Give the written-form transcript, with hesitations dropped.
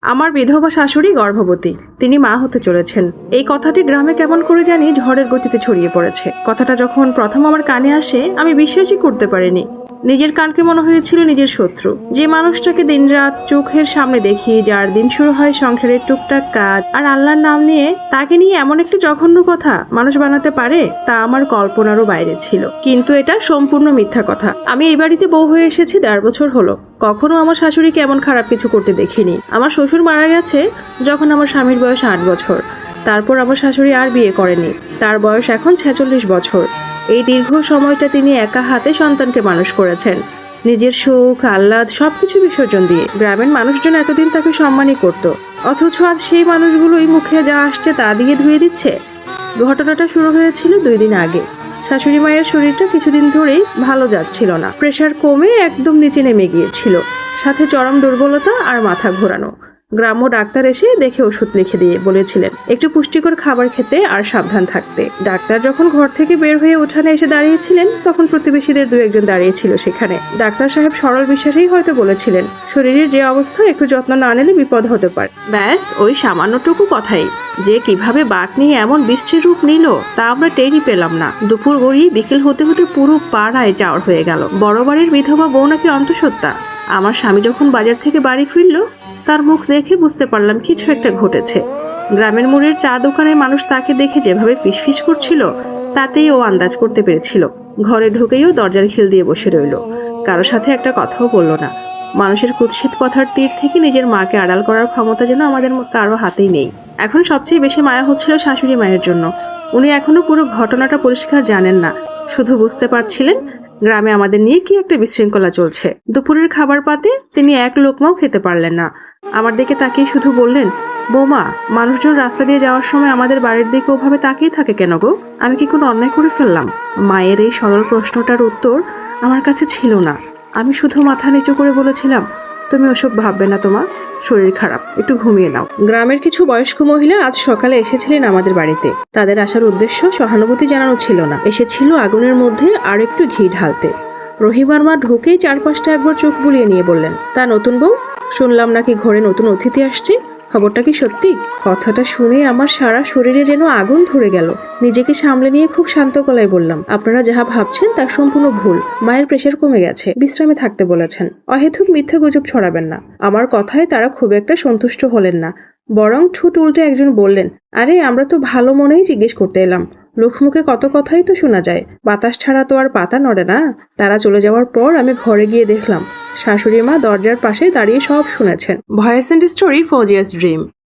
আমার বিধবা শাশুড়ি গর্ভবতী, তিনি মা হতে চলেছেন। এই কথাটি গ্রামে কেমন করে জানি ঝড়ের গতিতে ছড়িয়ে পড়েছে। কথাটা যখন প্রথম আমার কানে আসে আমি বিশ্বাসই করতে পারিনি। নিজের কানকে মনে হয়েছিল নিজের শত্রু। যে মানুষটাকে দিনরাত চোখের সামনে দেখি, যার দিন শুরু হয় সংসারের টুকটাক কাজ আর আল্লাহর নাম নিয়ে, তাকে নিয়ে এমন একটা জঘন্য কথা মানুষ বানাতে পারে, তা আমার কল্পনারও বাইরে ছিল। কিন্তু এটা সম্পূর্ণ মিথ্যা কথা। আমি এই বাড়িতে বউ হয়ে এসেছি 1.5 বছর হলো। কখনো আমার শাশুড়িকে এমন খারাপ কিছু করতে দেখিনি। আমার শ্বশুর মারা গেছে যখন আমার স্বামীর বয়স 8 বছর। তারপর আমার শাশুড়ি আর বিয়ে করেনি। তার বয়স এখন 46 বছর। এই দীর্ঘ সময়টা তিনি একা হাতে সন্তানকে মানুষ করেছেন, নিজের সুখ আহ্লাদ সবকিছু বিসর্জন দিয়ে। গ্রামের মানুষজন এতদিন তাকে সম্মানই করত, অথচ আজ সেই মানুষগুলোই মুখে যা আসছে তা দিয়ে ধুয়ে দিচ্ছে। ঘটনাটা শুরু হয়েছিল 2 দিন আগে। শাশুড়ি মায়ের শরীরটা কিছুদিন ধরেই ভালো যাচ্ছিল না। প্রেশার কমে একদম নিচে নেমে গিয়েছিল, সাথে চরম দুর্বলতা আর মাথা ঘোরানো। গ্রাম্য ডাক্তার এসে দেখে ওষুধ লিখে দিয়ে বলেছিলেন একটু পুষ্টিকর খাবার খেতে আর সাবধান থাকতে। ডাক্তার যখন ঘর থেকে বের হয়ে উঠানে এসে দাঁড়িয়েছিলেন, তখন প্রতিবেশীদের 2-1 দাঁড়িয়েছিল সেখানে। ডাক্তার সাহেব সরল বিশ্বাসেই হয়তো বলেছিলেন, শরীরের যে অবস্থা একটু যত্ন না নিলে বিপদ হতে পারে। ব্যাস ওই সামান্যটুকু কথাই। যে কিভাবে বাঘ নিয়ে এমন বিশ্রী রূপ নিল তা আমরা টেরই পেলাম না। দুপুর গড়িয়ে বিকেল হতে হতে পুরো পাড়ায় চাওয়ার হয়ে গেল। বড় বাড়ির বিধবা বউ নাকি অন্তঃসত্ত্বা। আমার স্বামী যখন বাজার থেকে বাড়ি ফিরল, তার মুখ দেখে বুঝতে পারলাম কিছু একটা ঘটেছে। গ্রামের মোড়ের চা দোকানের মানুষ তাকে দেখে যেভাবে ফিসফিস করছিল, তাতেই ও আন্দাজ করতে পেরেছিল। ঘরে ঢুকেই ও দরজার খিল দিয়ে বসে রইল, কারোর সাথে একটা কথাও বলল না। মানুষের কুৎসিত কথার তীর থেকে নিজের মাকে আড়াল করার ক্ষমতা যেন আমাদের কারো হাতেই নেই। এখন সবচেয়ে বেশি মায়া হচ্ছিল শাশুড়ি মায়ের জন্য। উনি এখনো পুরো ঘটনাটা পরিষ্কার জানেন না, শুধু বুঝতে পারছিলেন গ্রামে আমাদের নিয়ে কি একটা বিশৃঙ্খলা চলছে। দুপুরের খাবার পাতে তিনি এক লোকমাও খেতে পারলেন না। আমার দিকে তাকিয়ে শুধু বললেন, বৌমা, মানুষজন রাস্তা দিয়ে যাওয়ার সময় আমাদের বাড়ির দিকে ওভাবে তাকিয়ে থাকে কেন গো? আমি কি কোনো অন্যায় করে ফেললাম? মায়ের এই সরল প্রশ্নটার উত্তর আমার কাছে ছিল না। আমি শুধু মাথা নিচু করে বলেছিলাম, তুমি ওসব ভাববে না তোমা, শরীর খারাপ, একটু ঘুমিয়ে নাও। গ্রামের কিছু বয়স্ক মহিলা আজ সকালে এসেছিলেন আমাদের বাড়িতে। তাদের আসার উদ্দেশ্য সহানুভূতি জানানো ছিল না, এসেছিল আগুনের মধ্যে আর একটু ঘি ঢালতে। রহিমার মা ঢুকেই চারপাশটা একবার চোখ বুলিয়ে নিয়ে বললেন, তা নতুন বউ, শুনলাম নাকি ঘরে নতুন অতিথি আসছে, খবরটা কি সত্যি? কথাটা শুনে আমার সারা শরীরে যেন আগুন ধরে গেল। নিজেকে সামলে নিয়ে খুব শান্ত গলায় বললাম, আপনারা যাহা ভাবছেন তার সম্পূর্ণ ভুল। মায়ের প্রেশার কমে গেছে, বিশ্রামে থাকতে বলেছেন। অহেতুক মিথ্যা গুজব ছড়াবেন না। আমার কথায় তারা খুব একটা সন্তুষ্ট হলেন না, বরং ঠোঁট উল্টে একজন বললেন, আরে আমরা তো ভালো মনেই জিজ্ঞেস করতে এলাম। লোকমুখে কত কথাই তো শোনা যায়, বাতাস ছাড়া তো আর পাতা নড়ে না। তারা চলে যাওয়ার পর আমি ঘরে গিয়ে দেখলাম শাশুড়ি মা দরজার পাশে দাঁড়িয়ে সব শুনেছেন। Voice and story Fauzia's dream.